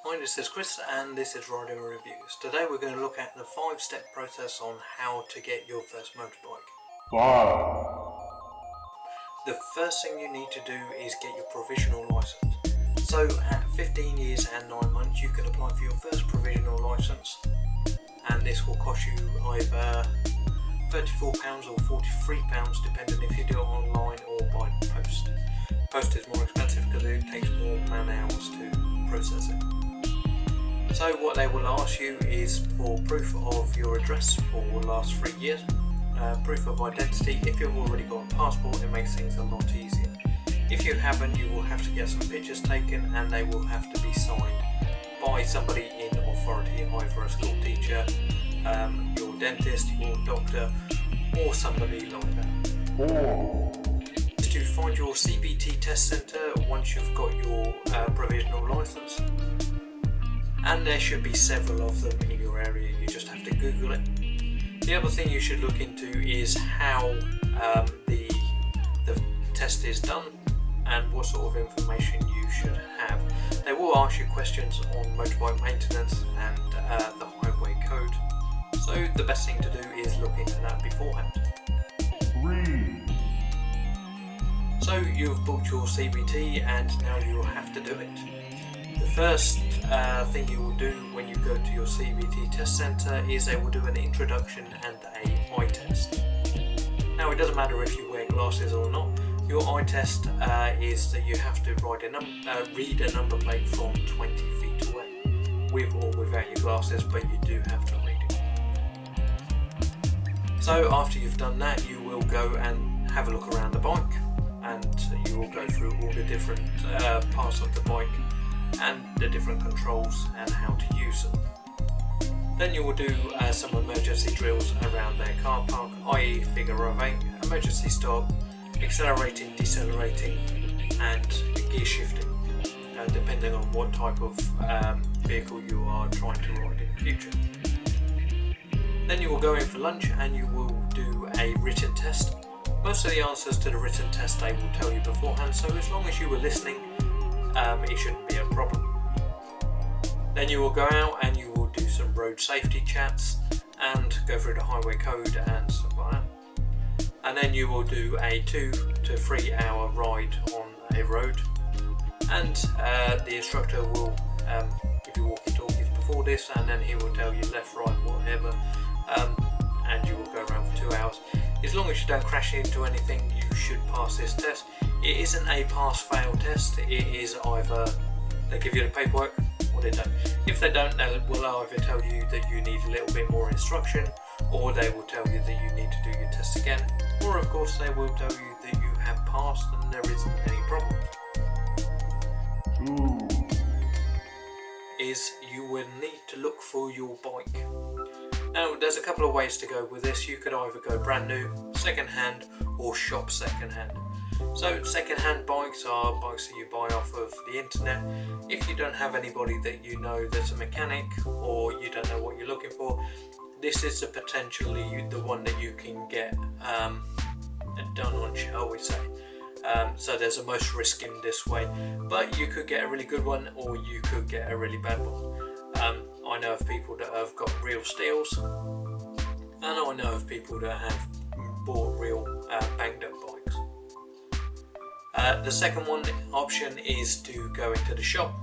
Hi, this is Chris and this is Riding Reviews. Today we're going to look at the 5-step process on how to get your first motorbike. 5. The first thing you need to do is get your provisional license. So at 15 years and 9 months you can apply for your first provisional license, and this will cost you either £34 or £43 depending if you do it online or by post. Post is more expensive because it takes more man hours to process it. So what they will ask you is for proof of your address for the last 3 years, proof of identity. If you've already got a passport, it makes things a lot easier. If you haven't, you will have to get some pictures taken and they will have to be signed by somebody in authority, either a school teacher, your dentist, your doctor, or somebody like that. 4. To find your CBT test centre once you've got your provisional licence, and there should be several of them in your area. You just have to Google it. The other thing you should look into is how the test is done and what sort of information you should have. They will ask you questions on motorbike maintenance and the highway code, so the best thing to do is look into that beforehand. 3. So you've booked your CBT and now you will have to do it. The first thing you will do when you go to your CBT test centre is they will do an introduction and a eye test. Now it doesn't matter if you wear glasses or not. Your eye test is that you have to read a number plate from 20 feet away, with or without your glasses, but you do have to read it. So after you've done that, you will go and have a look around the bike, and you will go through all the different parts of the bike and the different controls and how to use them. Then you will do some emergency drills around their car park, i.e. figure of 8, emergency stop, accelerating, decelerating and gear shifting, depending on what type of vehicle you are trying to ride in the future. Then you will go in for lunch and you will do a written test. Most of the answers to the written test they will tell you beforehand, so as long as you were listening, it shouldn't be a problem. Then you will go out and you will do some road safety chats and go through the highway code and stuff like that. And then you will do a 2 to 3 hour ride on a road, and the instructor will give you walkie-talkies before this, and then he will tell you left, right, whatever, and you will go around for 2 hours. As long as you don't crash into anything, you should pass this test. It isn't a pass-fail test, it is either they give you the paperwork or they don't. If they don't, they will either tell you that you need a little bit more instruction, or they will tell you that you need to do your test again, or of course they will tell you that you have passed and there isn't any problems. 2. Is you will need to look for your bike. Now there's a couple of ways to go with this. You could either go brand new, second hand, or shop second hand. So second hand bikes are bikes that you buy off of the internet. If you don't have anybody that you know that's a mechanic, or you don't know what you're looking for, this is potentially the one that you can get done on, shall we say. So there's the most risk in this way, but you could get a really good one or you could get a really bad one. I know of people that have got real steels, and I know of people that have bought real banged up bikes. The second option is to go into the shop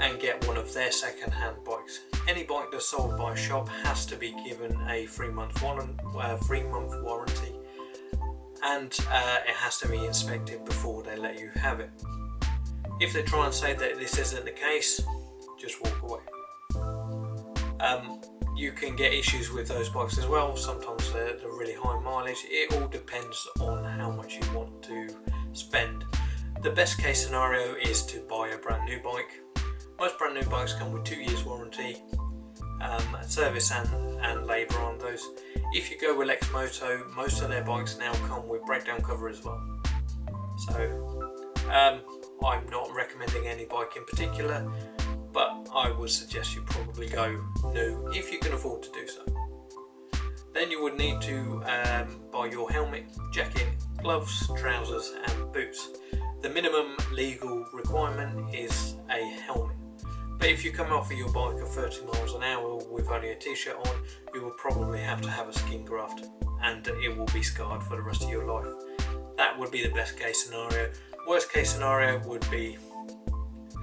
and get one of their second hand bikes. Any bike that's sold by a shop has to be given a 3-month warranty, and it has to be inspected before they let you have it. If they try and say that this isn't the case, just walk away. You can get issues with those bikes as well. Sometimes they're really high mileage. It all depends on how much you want to spend. The best case scenario is to buy a brand new bike. Most brand new bikes come with 2 years warranty, service and labour on those. If you go with Lexham, most of their bikes now come with breakdown cover as well. So I'm not recommending any bike in particular, but I would suggest you probably go new if you can afford to do so. Then you would need to buy your helmet, jacket, gloves, trousers and boots. The minimum legal requirement is a helmet. But if you come off of your bike at 30 miles an hour with only a t-shirt on, you will probably have to have a skin graft, and it will be scarred for the rest of your life. That would be the best case scenario. Worst case scenario would be,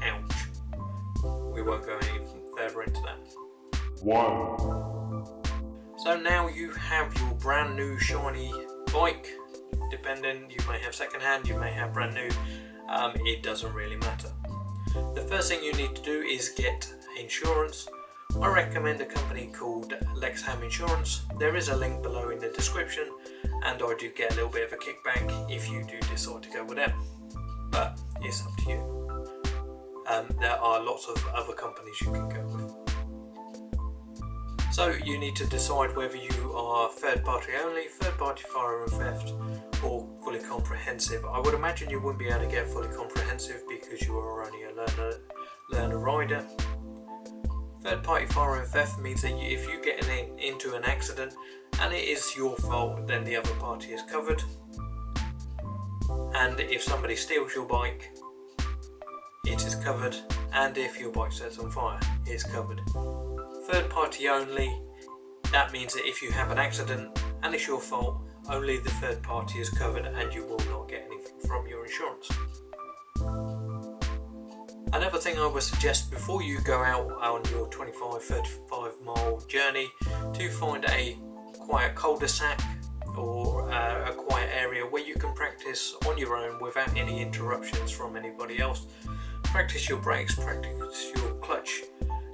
ouch. We won't go any further into that. 1. So now you have your brand new shiny bike. Depending, you may have second hand, you may have brand new, it doesn't really matter. The first thing you need to do is get insurance. I recommend a company called Lexham Insurance. There is a link below in the description, and I do get a little bit of a kickback if you do decide to go with them, but it's up to you. There are lots of other companies you can go with. So you need to decide whether you are third party only, third party fire and theft, or fully comprehensive. I would imagine you wouldn't be able to get fully comprehensive because you are only a learner rider. Third party fire and theft means that if you get into an accident and it is your fault, then the other party is covered. And if somebody steals your bike, it is covered. And if your bike sets on fire, it is covered. Third party only, that means that if you have an accident and it's your fault, only the third party is covered and you will not get anything from your insurance. Another thing I would suggest before you go out on your 25-35 mile journey, to find a quiet cul-de-sac or a quiet area where you can practice on your own without any interruptions from anybody else. Practice your brakes, practice your clutch,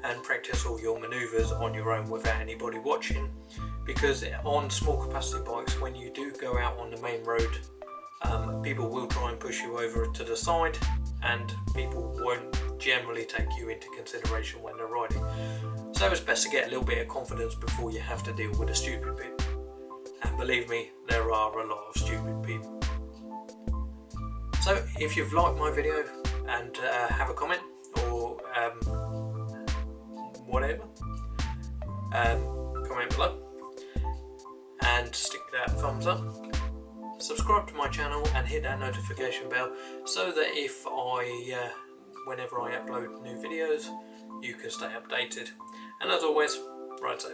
and practice all your manoeuvres on your own without anybody watching, because on small capacity bikes, when you do go out on the main road, people will try and push you over to the side, and people won't generally take you into consideration when they're riding. So it's best to get a little bit of confidence before you have to deal with the stupid people. And believe me, there are a lot of stupid people. So if you've liked my video and have a comment or whatever, comment below and stick that thumbs up. Subscribe to my channel and hit that notification bell so that if whenever I upload new videos, you can stay updated. And as always, ride safe.